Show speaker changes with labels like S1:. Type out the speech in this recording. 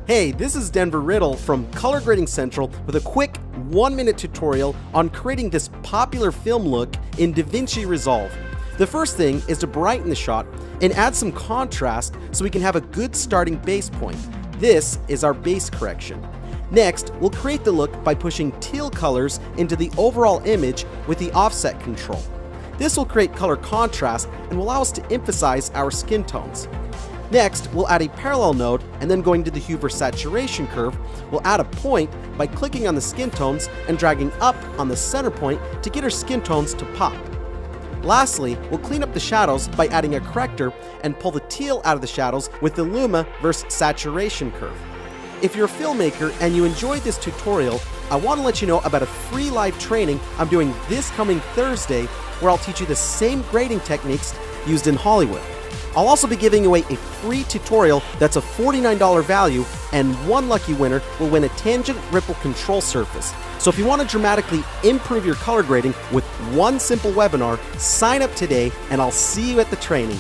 S1: Hey, this is Denver Riddle from Color Grading Central with a quick 1-minute tutorial on creating this popular film look in DaVinci Resolve. The first thing is to brighten the shot and add some contrast so we can have a good starting base point. This is our base correction. Next, we'll create the look by pushing teal colors into the overall image with the offset control. This will create color contrast and will allow us to emphasize our skin tones. Next, we'll add a parallel node, and then going to the hue versus saturation curve, we'll add a point by clicking on the skin tones and dragging up on the center point to get our skin tones to pop. Lastly, we'll clean up the shadows by adding a corrector and pull the teal out of the shadows with the luma versus saturation curve. If you're a filmmaker and you enjoyed this tutorial, I want to let you know about a free live training I'm doing this coming Thursday where I'll teach you the same grading techniques used in Hollywood. I'll also be giving away a free tutorial that's a $49 value, and one lucky winner will win a tangent ripple control surface. So if you want to dramatically improve your color grading with one simple webinar, sign up today and I'll see you at the training.